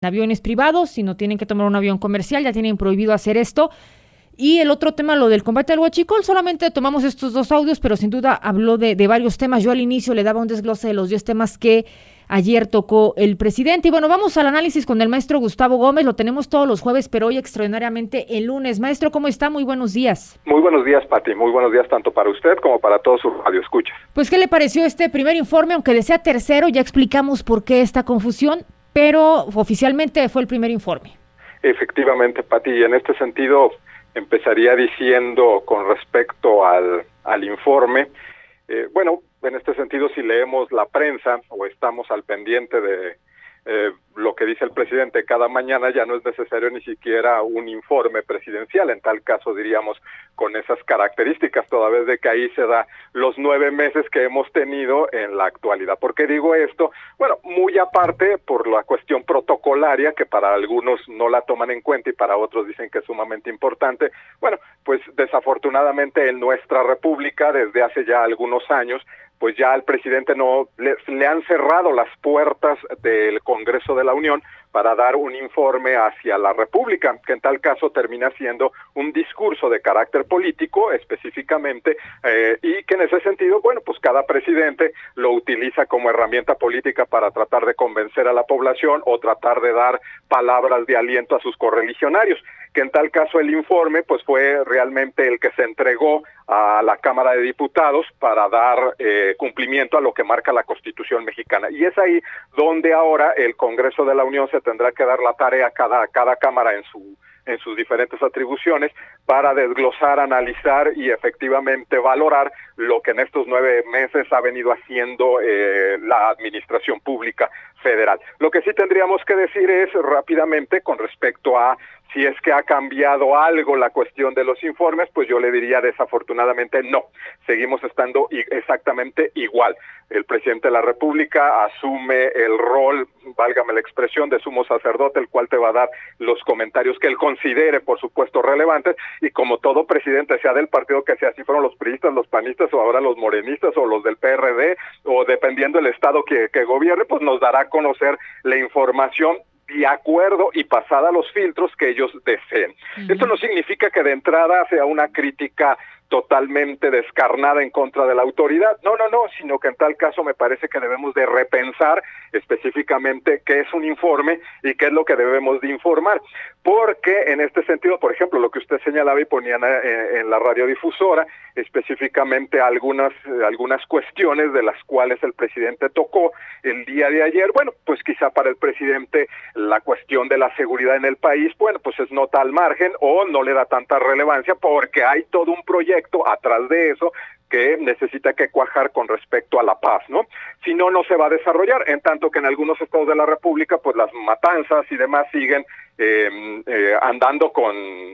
aviones privados, si no tienen que tomar un avión comercial, ya tienen prohibido hacer esto. Y el otro tema, lo del combate al huachicol, solamente tomamos estos dos audios, pero sin duda habló de varios temas. Yo al inicio le daba un desglose de los 10 temas que ayer tocó el presidente. Y bueno, vamos al análisis con el maestro Gustavo Gómez. Lo tenemos todos los jueves, pero hoy extraordinariamente el lunes. Maestro, ¿cómo está? Muy buenos días. Muy buenos días, Pati. Muy buenos días tanto para usted como para todos sus radioescuchas. Pues, ¿qué le pareció este primer informe? Aunque desea tercero, ya explicamos por qué esta confusión, pero oficialmente fue el primer informe. Efectivamente, Pati, y en este sentido empezaría diciendo con respecto al informe, bueno, en este sentido si leemos la prensa o estamos al pendiente de lo que dice el presidente cada mañana, ya no es necesario ni siquiera un informe presidencial, en tal caso diríamos con esas características, toda vez de que ahí se da los 9 meses que hemos tenido en la actualidad. ¿Por qué digo esto? Bueno, muy aparte por la cuestión protocolaria, que para algunos no la toman en cuenta y para otros dicen que es sumamente importante. Bueno, pues desafortunadamente en nuestra república, desde hace ya algunos años, pues ya al presidente le han cerrado las puertas del Congreso de la Unión para dar un informe hacia la República, que en tal caso termina siendo un discurso de carácter político específicamente, y que en ese sentido, bueno, pues cada presidente lo utiliza como herramienta política para tratar de convencer a la población o tratar de dar palabras de aliento a sus correligionarios, que en tal caso el informe pues fue realmente el que se entregó a la Cámara de Diputados para dar cumplimiento a lo que marca la Constitución mexicana. Y es ahí donde ahora el Congreso de la Unión se tendrá que dar la tarea cada Cámara en sus diferentes atribuciones para desglosar, analizar y efectivamente valorar lo que en estos 9 meses ha venido haciendo la administración pública federal. Lo que sí tendríamos que decir es rápidamente con respecto a si es que ha cambiado algo la cuestión de los informes, pues yo le diría desafortunadamente no. Seguimos estando exactamente igual. El presidente de la República asume el rol, válgame la expresión, de sumo sacerdote, el cual te va a dar los comentarios que él considere, por supuesto, relevantes, y como todo presidente, sea del partido que sea, si fueron los priistas, los panistas, o ahora los morenistas, o los del PRD, o dependiendo del estado que gobierne, pues nos dará a conocer la información de acuerdo y pasada los filtros que ellos deseen. Esto no significa que de entrada sea una crítica totalmente descarnada en contra de la autoridad, no, sino que en tal caso me parece que debemos de repensar específicamente qué es un informe y qué es lo que debemos de informar, porque en este sentido, por ejemplo, lo que usted señalaba y ponía en la radiodifusora, específicamente algunas cuestiones de las cuales el presidente tocó el día de ayer, bueno, pues quizá para el presidente la cuestión de la seguridad en el país, bueno, pues es nota al margen o no le da tanta relevancia porque hay todo un proyecto atrás de eso que necesita que cuajar con respecto a la paz, ¿no? Si no, no se va a desarrollar, en tanto que en algunos estados de la República, pues las matanzas y demás siguen andando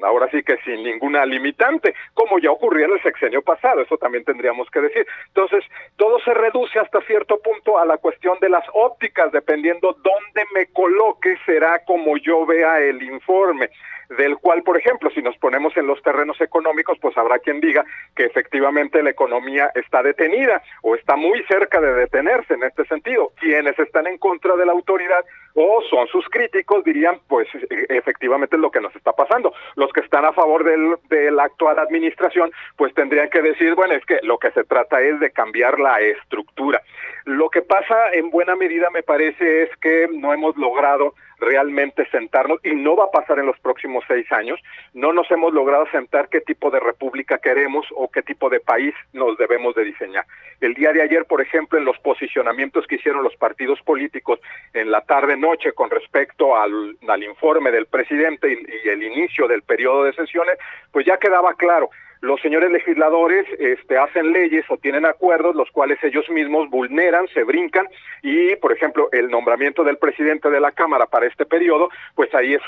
ahora sí que sin ninguna limitante, como ya ocurrió en el sexenio pasado, eso también tendríamos que decir. Entonces, todo se reduce hasta cierto punto a la cuestión de las ópticas, dependiendo dónde me coloque, será como yo vea el informe, del cual, por ejemplo, si nos ponemos en los terrenos económicos, pues habrá quien diga que efectivamente la economía está detenida o está muy cerca de detenerse en este sentido. Quienes están en contra de la autoridad o son sus críticos dirían, pues efectivamente es lo que nos está pasando. Los que están a favor de la actual administración, pues tendrían que decir, bueno, es que lo que se trata es de cambiar la estructura. Lo que pasa en buena medida, me parece, es que no hemos logrado realmente sentarnos, y no va a pasar en los próximos 6 años, no nos hemos logrado sentar qué tipo de república queremos o qué tipo de país nos debemos de diseñar. El día de ayer, por ejemplo, en los posicionamientos que hicieron los partidos políticos en la tarde-noche con respecto al informe del presidente y el inicio del periodo de sesiones, pues ya quedaba claro. Los señores legisladores hacen leyes o tienen acuerdos los cuales ellos mismos vulneran, se brincan, y por ejemplo el nombramiento del presidente de la Cámara para este periodo, pues ahí es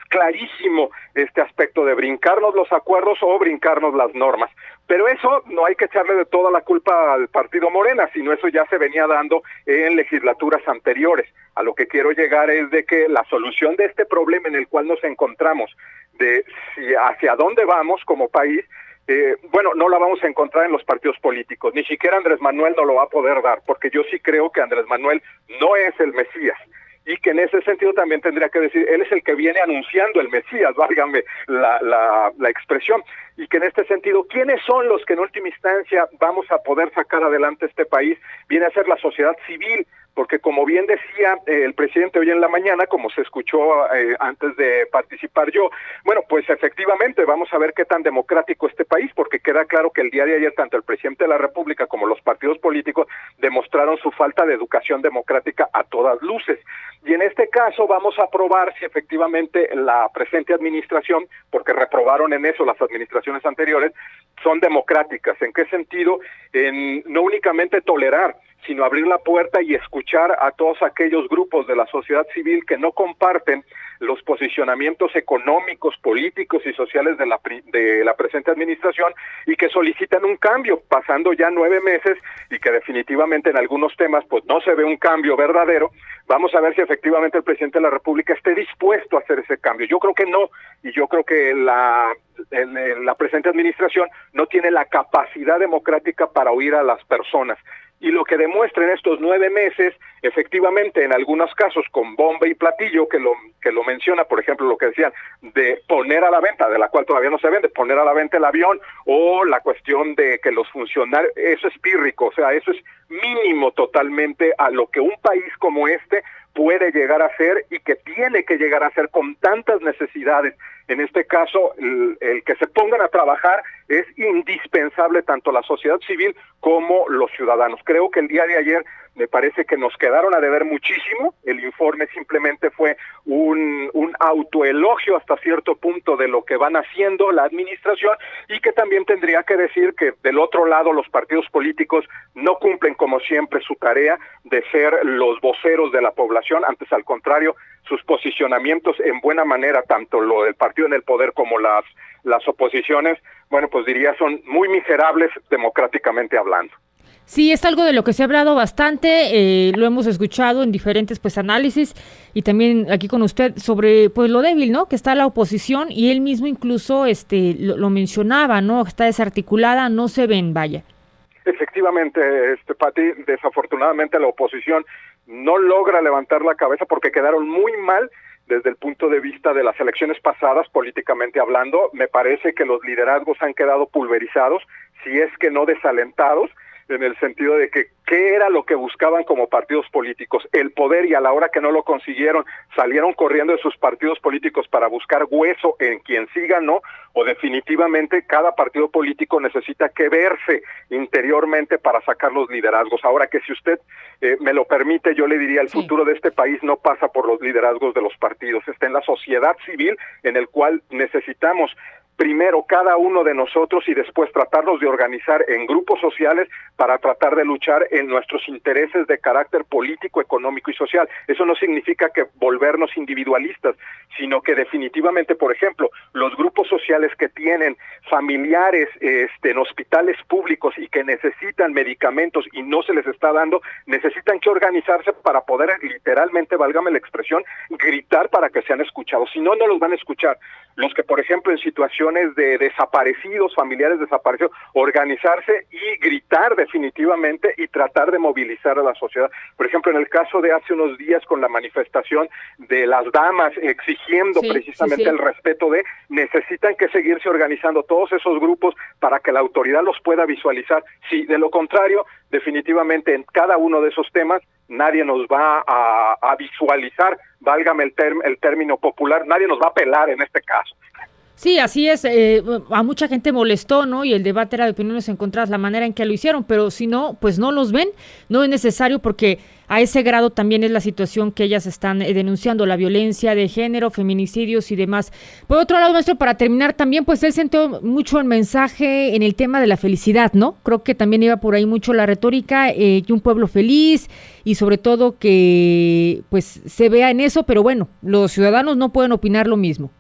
clarísimo este aspecto de brincarnos los acuerdos o brincarnos las normas. Pero eso no hay que echarle de toda la culpa al partido Morena, sino eso ya se venía dando en legislaturas anteriores. A lo que quiero llegar es de que la solución de este problema en el cual nos encontramos, de si hacia dónde vamos como país, bueno, no la vamos a encontrar en los partidos políticos, ni siquiera Andrés Manuel no lo va a poder dar, porque yo sí creo que Andrés Manuel no es el Mesías, y que en ese sentido también tendría que decir, él es el que viene anunciando el Mesías, válgame la expresión, y que en este sentido, ¿quiénes son los que en última instancia vamos a poder sacar adelante este país? Viene a ser la sociedad civil, porque como bien decía el presidente hoy en la mañana, como se escuchó antes de participar yo, bueno, pues efectivamente vamos a ver qué tan democrático este país, porque queda claro que el día de ayer tanto el presidente de la República como los partidos políticos demostraron su falta de educación democrática a todas luces. Y en este caso vamos a probar si efectivamente la presente administración, porque reprobaron en eso las administraciones anteriores, son democráticas. ¿En qué sentido? En no únicamente tolerar, sino abrir la puerta y escuchar a todos aquellos grupos de la sociedad civil que no comparten los posicionamientos económicos, políticos y sociales de la presente administración y que solicitan un cambio, pasando ya 9 meses y que definitivamente en algunos temas pues no se ve un cambio verdadero. Vamos a ver si efectivamente el presidente de la República esté dispuesto a hacer ese cambio. Yo creo que no, y yo creo que la presente administración no tiene la capacidad democrática para oír a las personas. Y lo que demuestra en estos 9 meses, efectivamente, en algunos casos con bomba y platillo, que lo menciona, por ejemplo, lo que decían de poner a la venta, de la cual todavía no se vende, poner a la venta el avión, o la cuestión de que los funcionarios, eso es pírrico, o sea, eso es mínimo totalmente a lo que un país como este puede llegar a ser y que tiene que llegar a ser con tantas necesidades. En este caso, el que se pongan a trabajar es indispensable tanto la sociedad civil como los ciudadanos. Creo que el día de ayer me parece que nos quedaron a deber muchísimo. El informe simplemente fue un autoelogio hasta cierto punto de lo que van haciendo la administración y que también tendría que decir que del otro lado los partidos políticos no cumplen como siempre su tarea de ser los voceros de la población. Antes, al contrario, sus posicionamientos en buena manera, tanto lo del partido en el poder como las oposiciones, bueno, pues diría son muy miserables democráticamente hablando. Sí, es algo de lo que se ha hablado bastante, lo hemos escuchado en diferentes pues análisis y también aquí con usted sobre pues lo débil, ¿no? Que está la oposición y él mismo incluso lo mencionaba, ¿no? Está desarticulada, no se ven, vaya. Efectivamente, Pati, desafortunadamente la oposición no logra levantar la cabeza porque quedaron muy mal desde el punto de vista de las elecciones pasadas, políticamente hablando. Me parece que los liderazgos han quedado pulverizados, si es que no desalentados, en el sentido de que qué era lo que buscaban como partidos políticos, el poder, y a la hora que no lo consiguieron salieron corriendo de sus partidos políticos para buscar hueso en quien sí ganó, o definitivamente cada partido político necesita que verse interiormente para sacar los liderazgos. Ahora que si usted me lo permite, yo le diría el futuro de este país no pasa por los liderazgos de los partidos, está en la sociedad civil, en el cual necesitamos primero cada uno de nosotros y después tratarnos de organizar en grupos sociales para tratar de luchar en nuestros intereses de carácter político, económico y social. Eso no significa que volvernos individualistas, sino que definitivamente, por ejemplo, los grupos sociales que tienen familiares en hospitales públicos y que necesitan medicamentos y no se les está dando, necesitan que organizarse para poder literalmente, válgame la expresión, gritar para que sean escuchados. Si no, no los van a escuchar. Los que, por ejemplo, en situaciones de desaparecidos, familiares desaparecidos, organizarse y gritar definitivamente y tratar de movilizar a la sociedad. Por ejemplo, en el caso de hace unos días con la manifestación de las damas exigiendo precisamente el respeto necesitan que seguirse organizando todos esos grupos para que la autoridad los pueda visualizar. Si de lo contrario, definitivamente en cada uno de esos temas nadie nos va a visualizar, válgame el término popular, nadie nos va a pelar en este caso. Sí, así es, a mucha gente molestó, ¿no? Y el debate era de opiniones encontradas, la manera en que lo hicieron, pero si no, pues no los ven, no es necesario porque a ese grado también es la situación que ellas están denunciando, la violencia de género, feminicidios y demás. Por otro lado, maestro, para terminar también, pues él centró mucho el mensaje en el tema de la felicidad, ¿no? Creo que también iba por ahí mucho la retórica, que un pueblo feliz y sobre todo que pues se vea en eso, pero bueno, los ciudadanos no pueden opinar lo mismo.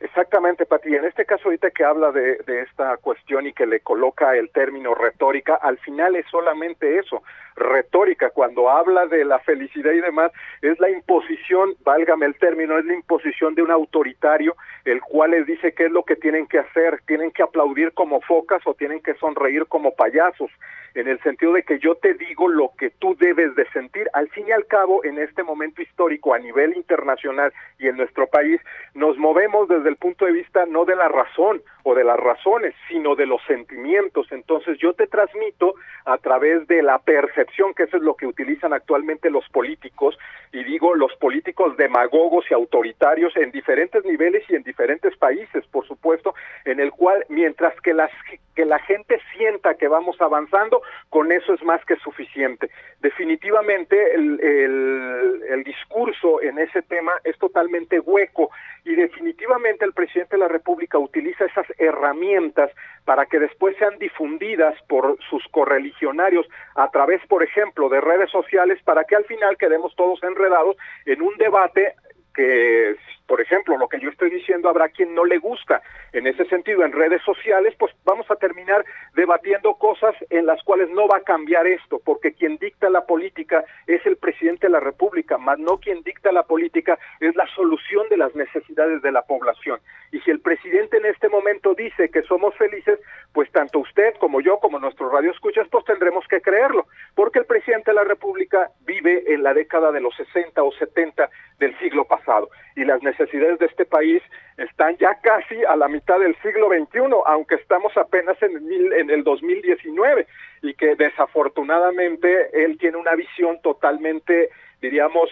Exactamente, Pati. En este caso, ahorita que habla de esta cuestión y que le coloca el término retórica, al final es solamente eso, retórica, cuando habla de la felicidad y demás, es la imposición, válgame el término, es la imposición de un autoritario, el cual les dice qué es lo que tienen que hacer, tienen que aplaudir como focas o tienen que sonreír como payasos, en el sentido de que yo te digo lo que tú debes de sentir. Al fin y al cabo, en este momento histórico a nivel internacional y en nuestro país, nos movemos desde el punto de vista no de la razón o de las razones, sino de los sentimientos. Entonces yo te transmito a través de la percepción, que eso es lo que utilizan actualmente los políticos, y digo los políticos demagogos y autoritarios en diferentes niveles y en diferentes países, por supuesto, en el cual mientras que la gente sienta que vamos avanzando, con eso es más que suficiente. Definitivamente el discurso en ese tema es totalmente hueco y definitivamente el presidente de la República utiliza esas herramientas para que después sean difundidas por sus correligionarios a través, por ejemplo, de redes sociales, para que al final quedemos todos enredados en un debate que, por ejemplo, lo que yo estoy diciendo, habrá quien no le gusta. En ese sentido, en redes sociales, pues vamos a terminar debatiendo cosas en las cuales no va a cambiar esto, porque quien dicta la política es el presidente de la República, más no quien dicta la política es la solución de las necesidades de la población. Y si el presidente en este momento dice que somos felices, pues tanto usted como yo, como nuestros radioescuchas, pues tendremos que creerlo, porque el presidente de la República vive en la década de los 60 o 70 del siglo pasado, y las necesidades de este país están ya casi a la mitad del siglo XXI, aunque estamos apenas en el 2019, y que desafortunadamente él tiene una visión totalmente, diríamos,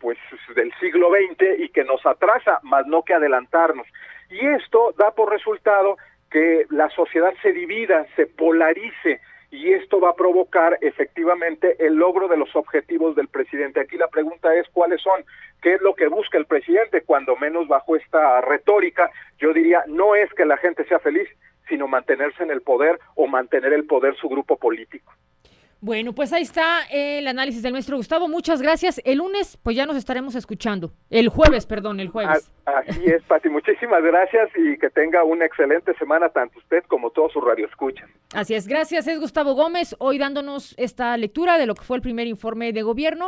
pues del siglo XX, y que nos atrasa, más no que adelantarnos. Y esto da por resultado que la sociedad se divida, se polarice, y esto va a provocar efectivamente el logro de los objetivos del presidente. Aquí la pregunta es cuáles son, qué es lo que busca el presidente, cuando menos bajo esta retórica. Yo diría, no es que la gente sea feliz, sino mantenerse en el poder o mantener el poder su grupo político. Bueno, pues ahí está el análisis del maestro Gustavo. Muchas gracias. El lunes, pues ya nos estaremos escuchando. El jueves. Así es, Pati. Muchísimas gracias y que tenga una excelente semana, tanto usted como todos sus radioescuchas. Así es. Gracias. Es Gustavo Gómez, hoy dándonos esta lectura de lo que fue el primer informe de gobierno.